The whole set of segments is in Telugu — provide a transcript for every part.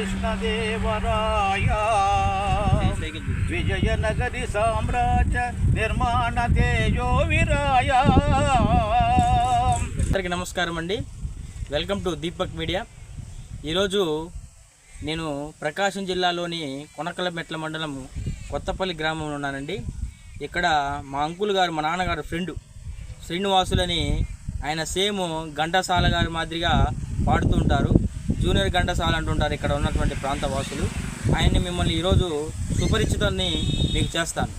శ్రీకృష్ణదేవరాయ విజయనగరి సామ్రాజ్య నిర్మాణ తేజో విరాయ. అందరికీ నమస్కారం అండి. Welcome to Deepak media. ఈరోజు నేను ప్రకాశం జిల్లాలోని కొనకలమెట్ల మండలం కొత్తపల్లి గ్రామంలో ఉన్నానండి. ఇక్కడ మా అంకుల్ గారు, మా నాన్నగారు ఫ్రెండు శ్రీనివాసులని, ఆయన సేమ్ ఘంటసాల గారి మాదిరిగా పాడుతూ ఉంటారు. జూనియర్ ఘంటసాల అంటుంటారు ఇక్కడ ఉన్నటువంటి ప్రాంత వాసులు. ఆయన్ని మిమ్మల్ని ఈరోజు సుపరిచితాన్ని మీకు చేస్తాను.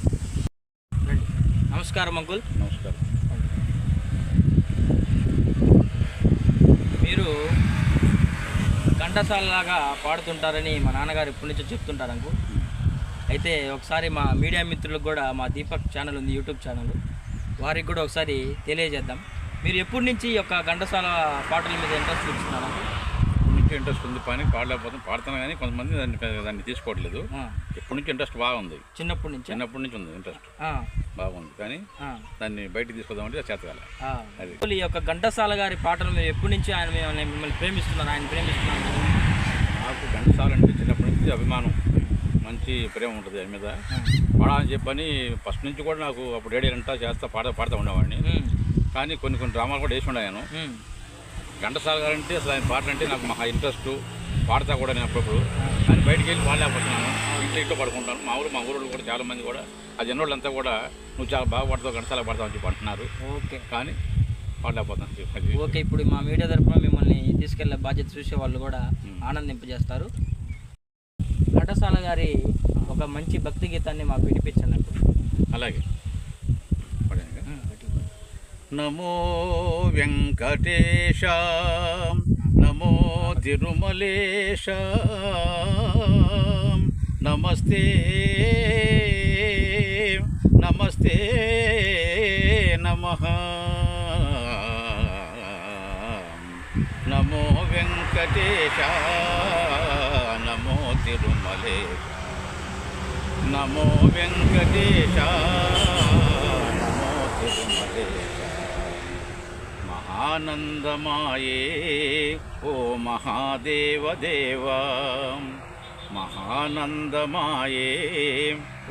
నమస్కారం అంకుల్. నమస్కారం. మీరు ఘంటసాలలాగా పాడుతుంటారని మా నాన్నగారు ఇప్పటి నుంచో చెప్తుంటారు అంకుల్. అయితే ఒకసారి మా మీడియా మిత్రులకు కూడా, మా దీపక్ ఛానల్ ఉంది, యూట్యూబ్ ఛానల్, వారికి కూడా ఒకసారి తెలియజేద్దాం. మీరు ఎప్పటి నుంచి ఈ యొక్క ఘంటసాల పాటల మీద ఇంట్రెస్ట్ చూపిస్తున్నారు? ఇంట్రెస్ట్ ఉంది, పని పాడుతున్నాను కానీ కొంతమంది దాన్ని తీసుకోవట్లేదు. ఎప్పటి నుంచి ఇంట్రెస్ట్ బాగుంది, చిన్నప్పటి నుంచి ఉంది ఇంట్రెస్ట్ బాగుంది, కానీ దాన్ని బయటకు తీసుకుందామంటే చేతగాల. అది ఈ యొక్క ఘంటసాల గారి పాటలు మీరు ఎప్పటి నుంచి మిమ్మల్ని ప్రేమిస్తున్నారు, ఆయన ప్రేమిస్తున్నారు? నాకు ఘంటసాల అంటే చిన్నప్పటి నుంచి అభిమానం, మంచి ప్రేమ ఉంటుంది ఆయన మీద. పాడాలని చెప్పని ఫస్ట్ నుంచి కూడా నాకు అప్పుడు రేడియో అంతా పాడుతూ ఉండేవాడిని. కానీ కొన్ని డ్రామాలు కూడా వేసి ఉన్నాను. ఘంటసాల గారు అంటే అసలు ఆయన పాటలు అంటే నాకు మహా ఇంట్రెస్ట్, పాడతా కూడా నేను అప్పుడప్పుడు. కానీ బయటికి వెళ్ళి పాడలేకపోతున్నాను, ఇంట్లో పడుకుంటాను. మా ఊరు కూడా చాలామంది కూడా ఆ జనోళ్ళంతా కూడా నువ్వు చాలా బాగా పాడతావు, ఘంటసాల పాడతావు అని చెప్పి అంటున్నారు. ఓకే, కానీ పాడలేకపోతున్నాను. ఓకే, ఇప్పుడు మా మీడియా తరఫున మిమ్మల్ని తీసుకెళ్లే బాధ్యత చూసే వాళ్ళు కూడా ఆనందింపజేస్తారు. ఘంటసాల గారి ఒక మంచి భక్తి గీతాన్ని మాకు వినిపించండి. అలాగే. నమో వెంకటేశ, నమో తిరుమలేశ, నమస్తే నమస్తే నమః. నమో వెంకటేశ, నమో తిరుమలేశ, నమో వెంకటేశ, నమో తిరుమలేశ. మహానందమాయే ఓ మహాదేవదేవా, మహానందమాయే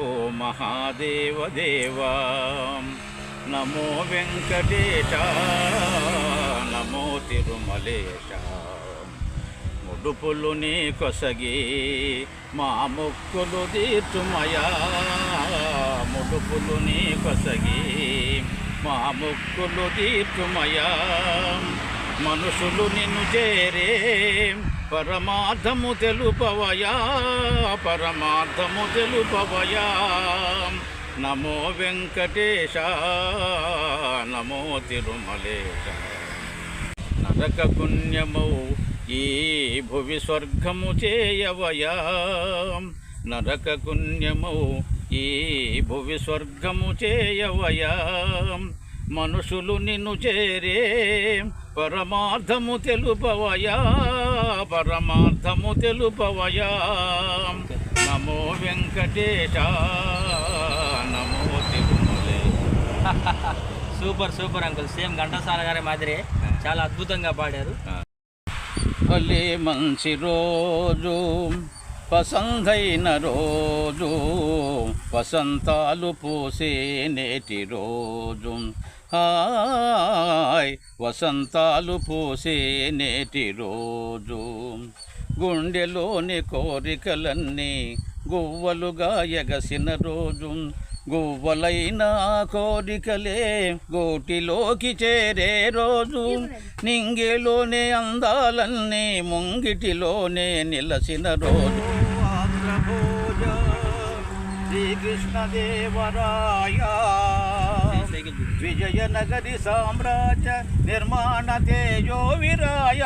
ఓ మహాదేవదేవా. నమో వెంకటేశ, నమో తిరుమలేశ. ముడుపులు నీ కొసగి మా మొక్కులు తీర్చుమయా, ముడుపులు నీ కొసగి మా మొక్కులు తీర్చుమయా. మనుషులు నిన్ను చేరే పరమార్థము తెలుపవయా, పరమార్థము తెలుపవయా. నమో వెంకటేశ, నమో తిరుమలేశ. నరక పుణ్యమౌ ఈ భువి స్వర్గము చేయవయా, నరక పుణ్యమౌ ఈ భువి స్వర్గము చేయవయా. మనుషులు నిన్ను చేరే పరమార్థము తెలుపవయా, పరమార్థము తెలుపవయా. నమో వెంకటేశ, నమో Tirumalesa. Super uncle, same Ghantasala గారి మాదిరి చాలా అద్భుతంగా పాడారు. భలే మంచి రోజు, పసందైన రోజు, వసంతాలు పూసే నేటి రోజు. హాయ్ వసంతాలు పూసే నేటి రోజు. గుండెలోని కోరికలన్నీ గువ్వలుగా ఎగసిన రోజు. గువ్వలైన కోరికలే గోటిలోకి చేరే రోజు. నింగిలోనే అందాలన్నీ ముంగిటిలోనే నిలసిన రోజు. శ్రీకృష్ణదేవరాయ విజయనగరి సామ్రాజ్య నిర్మాణ తేజో విరాయ.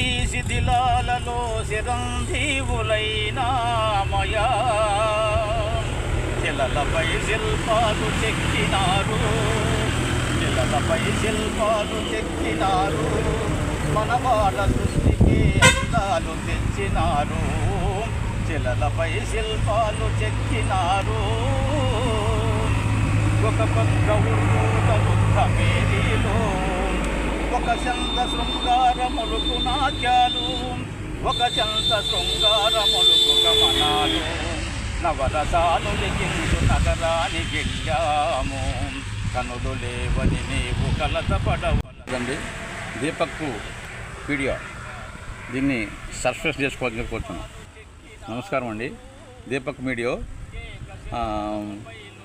ఈ శిథిలాలలో చిరంజీవులైన మయా, శిలలపై శిల్పాలు చెక్కినారు, శిలలపై శిల్పాలు చెక్కినారు. మన వాళ్ళ సృష్టికి అందాలు తెచ్చినారు, శిలలపై శిల్పాలు చెక్కినారు. ఒక పక్క మేరీలో ఒక చంద శృంగార ములుకు నాట్యాలు, ఒక చెంత శృంగారములకు గమనాలు నవరసాలు లిఖించు నగరాని గిల్లాము కనులు లేవని నీవు కలతపడవలదండి. దీపక్ వీడియో దీన్ని సబ్స్క్రైబ్ చేసుకోవాలని కోరుతున్నాను. నమస్కారం అండి. దీపక్ వీడియో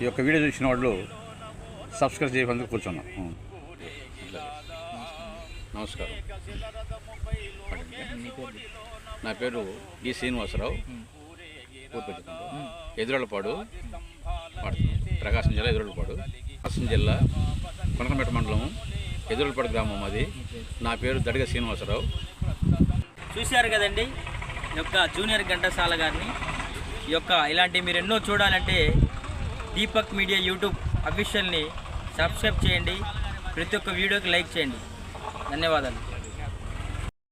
ఈ యొక్క వీడియో చూసిన వాళ్ళు సబ్స్క్రైబ్ చేయడానికి కూర్చున్నాం. నమస్కారం. నా పేరు డి శ్రీనివాసరావు, ఎదురళ్ళపాడు, ప్రకాశం జిల్లా ఎదురళ్ళపాడు. ప్రకాశం జిల్లా కొనకలమెట్ట మండలం ఎదురళ్ళపాడు గ్రామం అది. నా పేరు దడిగ శ్రీనివాసరావు. చూశారు కదండి ఈ యొక్క జూనియర్ ఘంటసాల గారిని. ఈ యొక్క ఇలాంటి మీరు ఎన్నో చూడాలంటే దీపక్ మీడియా యూట్యూబ్ అఫీషియల్ని సబ్స్క్రైబ్ చేయండి. ప్రతి ఒక్క వీడియోకి లైక్ చేయండి. ధన్యవాదాలు.